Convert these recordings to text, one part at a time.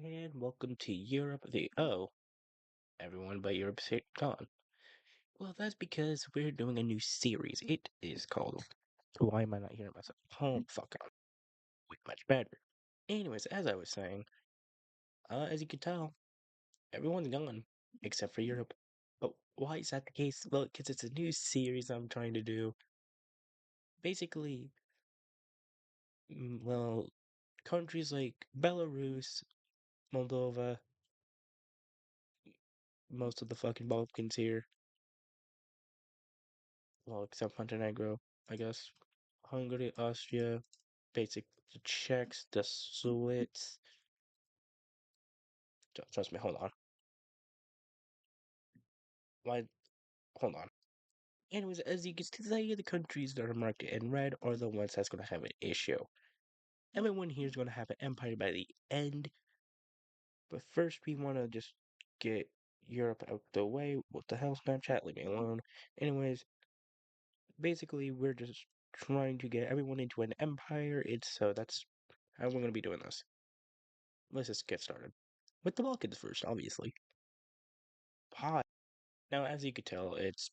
And welcome to Europe. Everyone but Europe's gone. Well, that's because we're doing a new series. It is called Why Am I Not Hearing Myself? Oh, fuck, I'm way much better. Anyways, as I was saying, as you can tell, everyone's gone except for Europe. But why is that the case? Well, because it's a new series I'm trying to do. Basically, well, countries like Belarus, Moldova, most of the fucking Balkans here, well, except Montenegro, I guess. Hungary, Austria, basic the Czechs, the Swedes. Trust me, hold on. Why? Hold on. Anyways, as you can see, the countries that are marked in red are the ones that's going to have an issue. Everyone here is going to have an empire by the end, but first we want to just get Europe out the way. What the hell, Snapchat? Leave me alone. Anyways, basically, we're just trying to get everyone into an empire. That's how we're going to be doing this. Let's just get started. With the Balkans first, obviously. Hi. Now, as you could tell, it's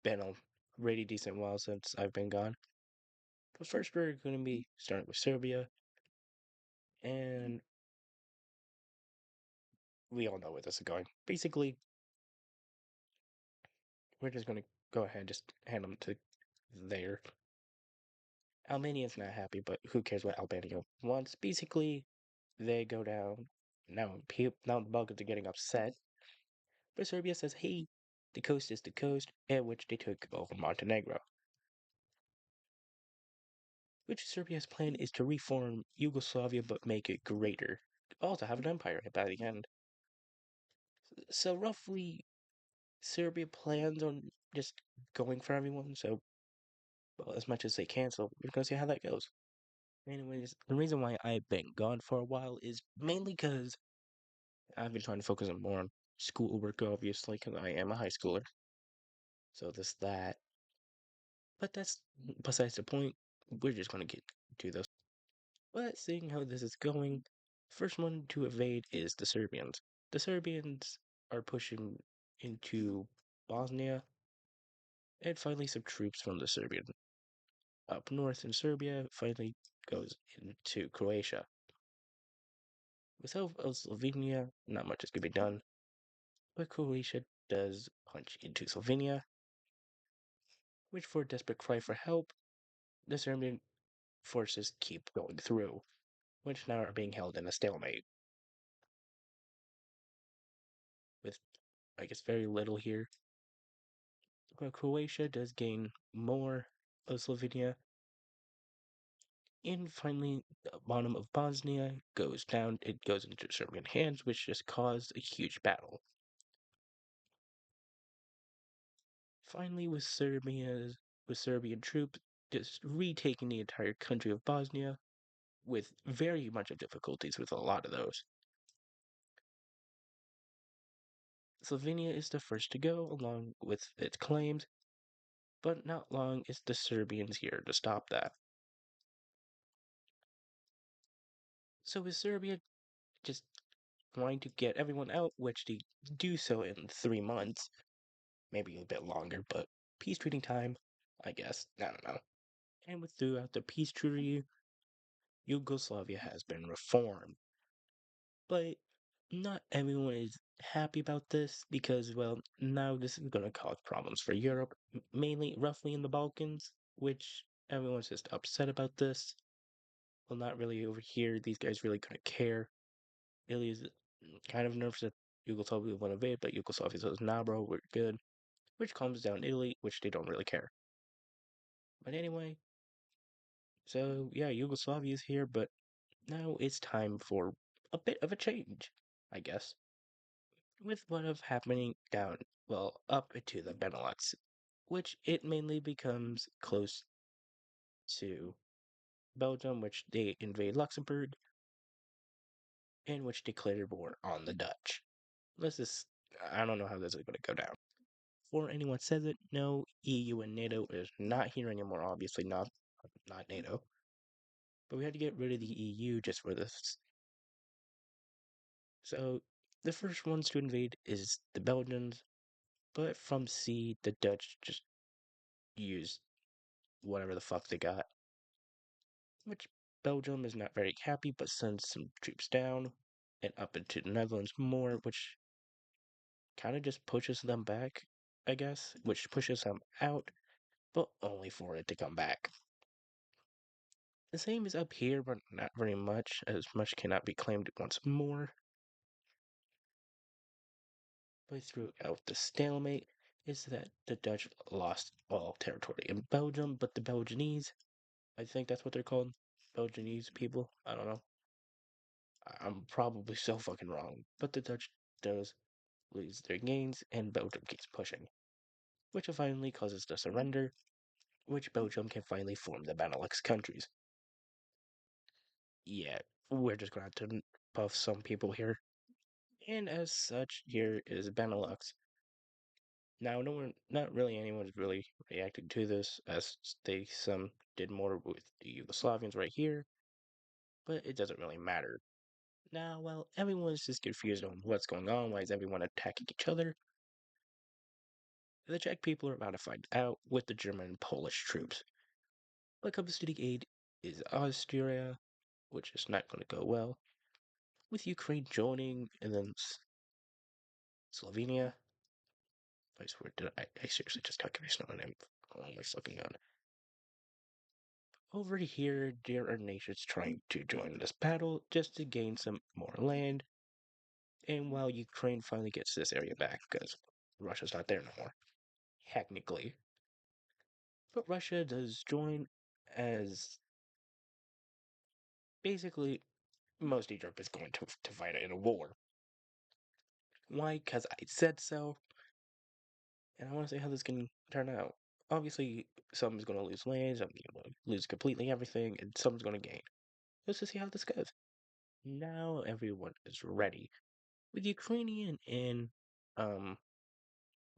been a really decent while since I've been gone. But first, we're going to be starting with Serbia, and we all know where this is going. Basically, we're just going to go ahead and just hand them to there. Albania's not happy, but who cares what Albania wants? Basically, they go down. Now the Balkans are getting upset, but Serbia says, "Hey, the coast is the coast," at which they took over Montenegro. Which Serbia's plan is to reform Yugoslavia but make it greater. Also have an empire by the end. So roughly, Serbia plans on just going for everyone, so well, as much as they can, so we're gonna see how that goes. Anyways, the reason why I've been gone for a while is mainly because I've been trying to focus on more on schoolwork, obviously, because I am a high schooler. So that. But that's besides the point. We're just gonna get do this. But seeing how this is going, first one to evade is the Serbians. The Serbians are pushing into Bosnia, and finally some troops from the Serbian up north in Serbia finally goes into Croatia. With help of Slovenia, not much is going to be done, but Croatia does punch into Slovenia, which for a desperate cry for help, the Serbian forces keep going through, which now are being held in a stalemate, with, I guess, very little here. But Croatia does gain more of Slovenia, and finally, the bottom of Bosnia goes down, it goes into Serbian hands, which just caused a huge battle. Finally, with Serbian troops just retaking the entire country of Bosnia, with very much of difficulties with a lot of those. Slovenia is the first to go, along with its claims, but not long is the Serbians here to stop that. So with Serbia just wanting to get everyone out, which they do so in 3 months, maybe a bit longer, but peace treaty time, I guess. I don't know. And with throughout the peace treaty, Yugoslavia has been reformed. But not everyone is happy about this because, well, now this is going to cause problems for Europe, mainly roughly in the Balkans, which everyone's just upset about this. Well, not really over here. These guys really couldn't care. Italy's kind of nervous that Yugoslavia will invade, but Yugoslavia says, nah, bro, we're good. Which calms down Italy, which they don't really care. But anyway, so yeah, Yugoslavia is here, but now it's time for a bit of a change, I guess. With what of happening down, well, up to the Benelux, which it mainly becomes close to Belgium, which they invade Luxembourg, and which declared war on the Dutch. Let's just, I don't know how this is going to go down. Before anyone says it, no, EU and NATO is not here anymore, obviously not NATO. But we had to get rid of the EU just for this. So the first ones to invade is the Belgians, but from sea, the Dutch just used whatever the fuck they got, which Belgium is not very happy, but sends some troops down and up into the Netherlands more, which kind of just pushes them back, I guess, which pushes them out, but only for it to come back. The same is up here, but not very much, as much cannot be claimed once more. But throughout the stalemate is that the Dutch lost all territory in Belgium, but the Belgianese, I think that's what they're called, Belgianese people, I don't know. I'm probably so fucking wrong, but the Dutch does lose their gains, and Belgium keeps pushing, which finally causes the surrender, which Belgium can finally form the Benelux countries. Yeah, we're just going to buff some people here. And as such, here is Benelux. Now, no one, not really anyone's really reacted to this, as some did more with the Yugoslavians right here, but it doesn't really matter. Now, well, everyone's just confused on what's going on, why is everyone attacking each other? The Czech people are about to find out with the German and Polish troops. What comes to the aid is Austria, which is not going to go well, with Ukraine joining, and then Slovenia. I swear, I seriously just calculated on name. Oh my fucking god. Over here, there are nations trying to join this battle just to gain some more land. And while Ukraine finally gets this area back, because Russia's not there no more, technically. But Russia does join, as basically most of Europe is going to fight in a war. Why? Because I said so, and I want to see how this can turn out. Obviously, some is going to lose land, some going to lose completely everything, and some's going to gain. Let's just see how this goes. Now everyone is ready. With Ukrainian and um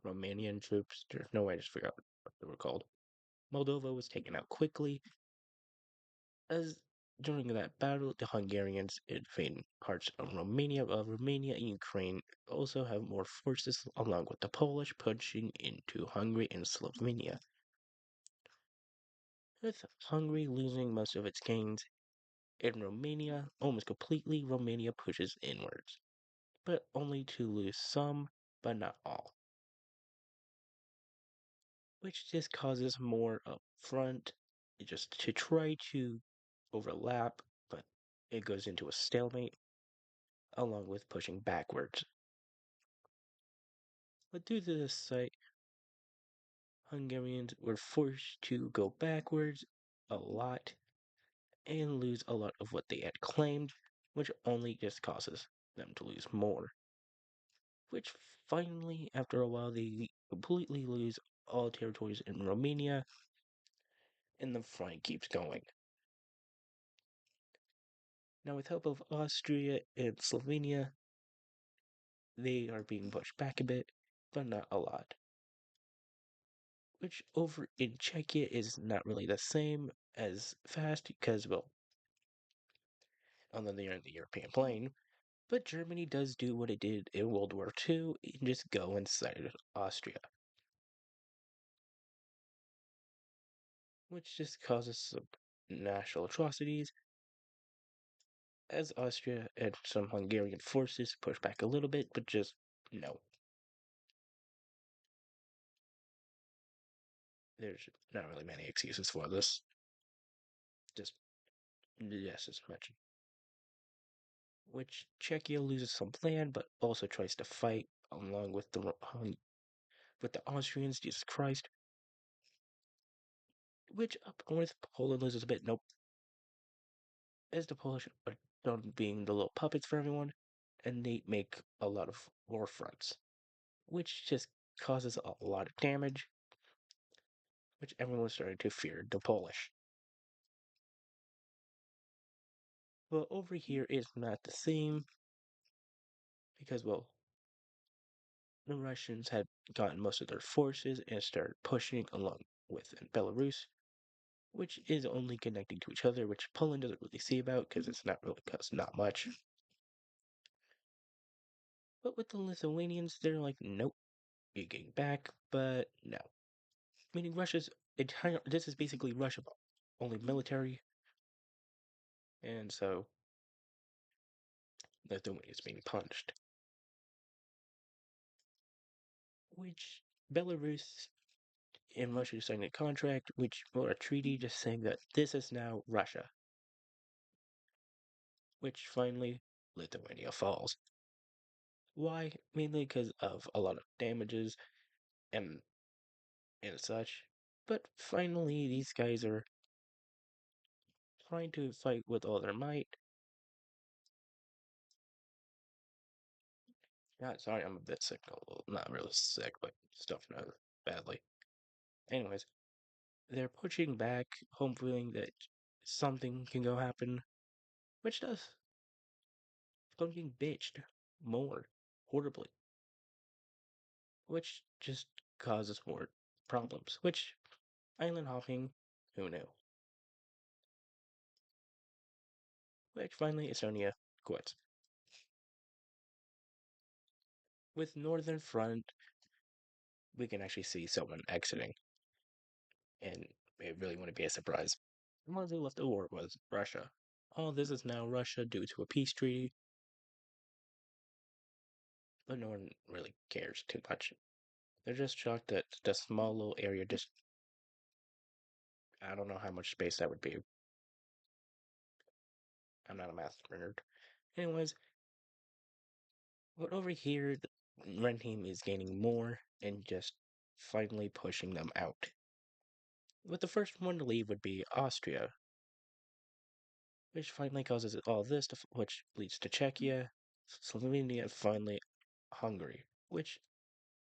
Romanian troops, there's no way I just forgot what they were called. Moldova was taken out quickly, as during that battle, the Hungarians invaded parts of Romania, while Romania and Ukraine also have more forces, along with the Polish pushing into Hungary and Slovenia. With Hungary losing most of its gains, in Romania, almost completely, Romania pushes inwards, but only to lose some, but not all, which just causes more up front, just to try to overlap, but it goes into a stalemate, along with pushing backwards. But due to this site, Hungarians were forced to go backwards a lot and lose a lot of what they had claimed, which only just causes them to lose more. Which finally, after a while, they completely lose all territories in Romania, and the fight keeps going. Now, with help of Austria and Slovenia, they are being pushed back a bit, but not a lot. Which over in Czechia is not really the same as fast because, well, although they're in the European plane, but Germany does do what it did in World War II and just go inside Austria, which just causes some national atrocities as Austria and some Hungarian forces push back a little bit, but just no. There's not really many excuses for this. Just yes, as mentioned. Which Czechia loses some land, but also tries to fight along with the Austrians. Jesus Christ. Which up north, Poland loses a bit. Nope, as the Polish are done being the little puppets for everyone, and they make a lot of war fronts, which just causes a lot of damage, which everyone's starting to fear the Polish. Well, over here is not the same because, well, the Russians had gotten most of their forces and started pushing along with Belarus, which is only connecting to each other, which Poland doesn't really see about because it's not really cause not much. But with the Lithuanians, they're like, nope, you're getting back, but no. Meaning Russia's entire, this is basically Russia, only military, and so Lithuania is being punished. Which Belarus and Russia signed a contract, which or a treaty just saying that this is now Russia. Which finally Lithuania falls. Why? Mainly because of a lot of damages and and such. But finally, these guys are trying to fight with all their might. Not sorry, I'm a bit sick. Well, not really sick, but stuffed nose badly. Anyways, they're pushing back, hoping that something can go happen, which does. Getting bitched more horribly, which just causes more problems. Which island hopping, who knew? Which finally Estonia quits. With Northern Front, we can actually see someone exiting, and it really wouldn't be a surprise. The ones who left the war was Russia. All this is now Russia due to a peace treaty, but no one really cares too much. They're just shocked that the small little area just, I don't know how much space that would be. I'm not a math nerd. Anyways, but over here, the Red Team is gaining more and just finally pushing them out. But the first one to leave would be Austria, which finally causes all this, which leads to Czechia, Slovenia, and finally Hungary, which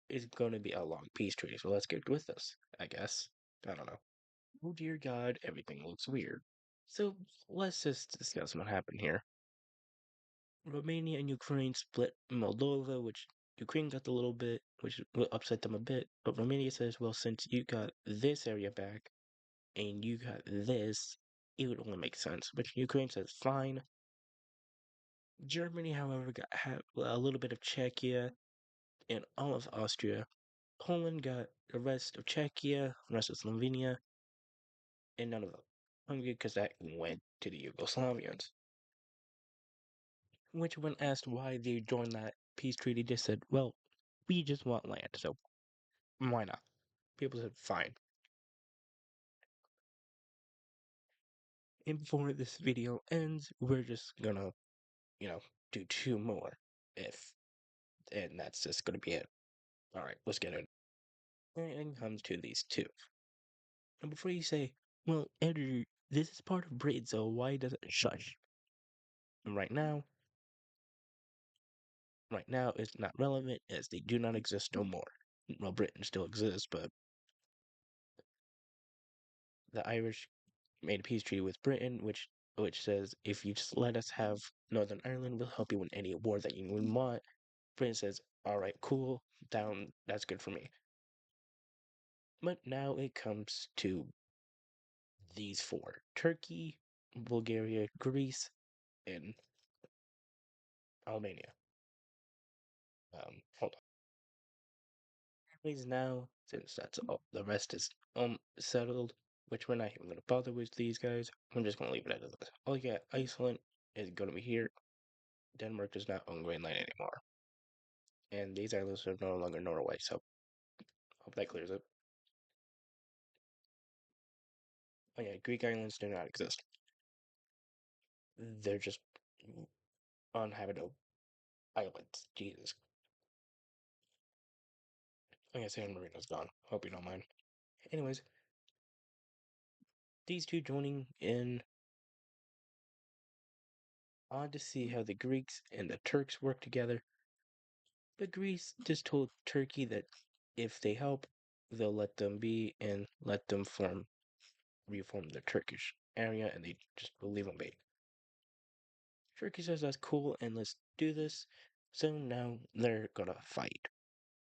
is going to be a long peace treaty. So let's get with this, I guess. I don't know. Oh dear God, everything looks weird. So let's just discuss what happened here. Romania and Ukraine split Moldova, which Ukraine got a little bit, which will upset them a bit. But Romania says, well, since you got this area back and you got this, it would only make sense. But Ukraine says, fine. Germany, however, got a little bit of Czechia and all of Austria. Poland got the rest of Czechia, the rest of Slovenia, and none of Hungary because that went to the Yugoslavians. Which, when asked why they joined that peace treaty, just said, well, we just want land, so why not? People said, fine. And before this video ends, we're just gonna, do two more. If, and that's just gonna be it. Alright, let's get it. And it comes to these two. And before you say, well, Andrew, this is part of Britain, so why does it shush? And right now, it's not relevant as they do not exist no more. Well, Britain still exists, but the Irish made a peace treaty with Britain, which says if you just let us have Northern Ireland, we'll help you win any war that you want. Britain says, all right, cool, down, that's good for me. But now it comes to these four: Turkey, Bulgaria, Greece, and Albania. Hold on. Anyways, now since that's all, the rest is settled, which we're not even gonna bother with these guys. I'm just gonna leave it at this. Oh yeah, Iceland is gonna be here. Denmark does not own Greenland anymore. And these islands are no longer Norway, so hope that clears it. Oh yeah, Greek islands do not exist. They're just uninhabitable islands. Jesus. I guess San Marino's gone. Hope you don't mind. Anyways, these two joining in on to see how the Greeks and the Turks work together. But Greece just told Turkey that if they help, they'll let them be and let them reform the Turkish area, and they just will leave them be. Turkey says that's cool and let's do this. So now they're gonna fight.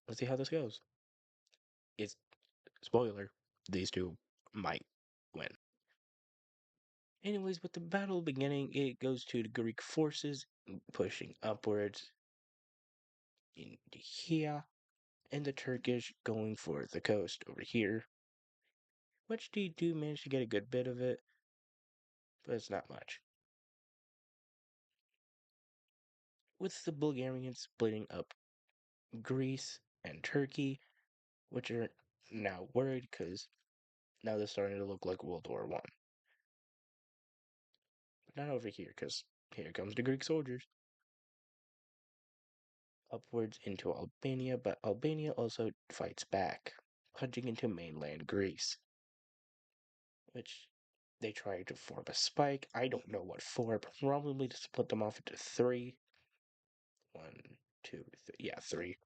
Let's see how this goes. It's spoiler, these two might win. Anyways, with the battle beginning, it goes to the Greek forces pushing upwards. in here, and the Turkish going for the coast over here, which they do manage to get a good bit of it, but it's not much. With the Bulgarians splitting up Greece and Turkey, which are now worried because now they're starting to look like World War One. But not over here, because here comes the Greek soldiers. Upwards into Albania, but Albania also fights back, punching into mainland Greece, which they try to form a spike. I don't know what for, probably to split them off into three. One, two, three. Yeah, three.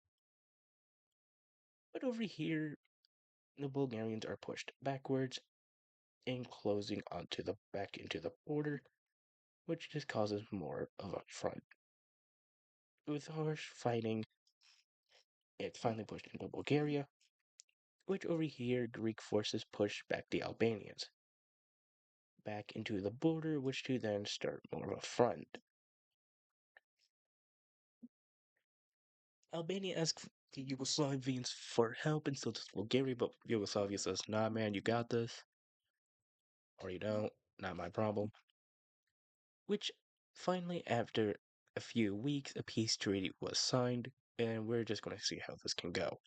But over here, the Bulgarians are pushed backwards and closing onto the back into the border, which just causes more of a front. With harsh fighting, it finally pushed into Bulgaria, which over here Greek forces push back the Albanians back into the border, which to then start more of a front. Albania asks the Yugoslavians for help and so does Bulgaria, but Yugoslavia says, nah man, you got this. Or you don't, not my problem. Which finally, after a few weeks, a peace treaty was signed, and we're just gonna see how this can go.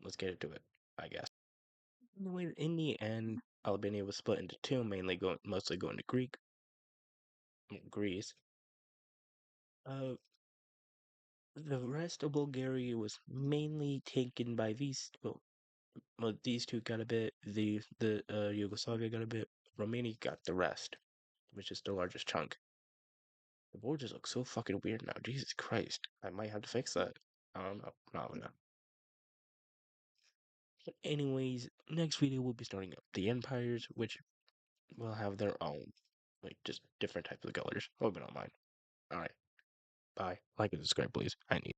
Let's get into it, I guess. Anyway, in the end, Albania was split into two, mostly going to Greece. Uh, the rest of Bulgaria was mainly taken by these two got a bit, the Yugoslavia got a bit, Romania got the rest, which is the largest chunk. The board just looks so fucking weird now. Jesus Christ, I might have to fix that. I don't know. No. But anyways, next video we'll be starting up the empires, which will have their own, like just different types of colors. Hope you don't mind. All right, bye. Like and subscribe, please. I need.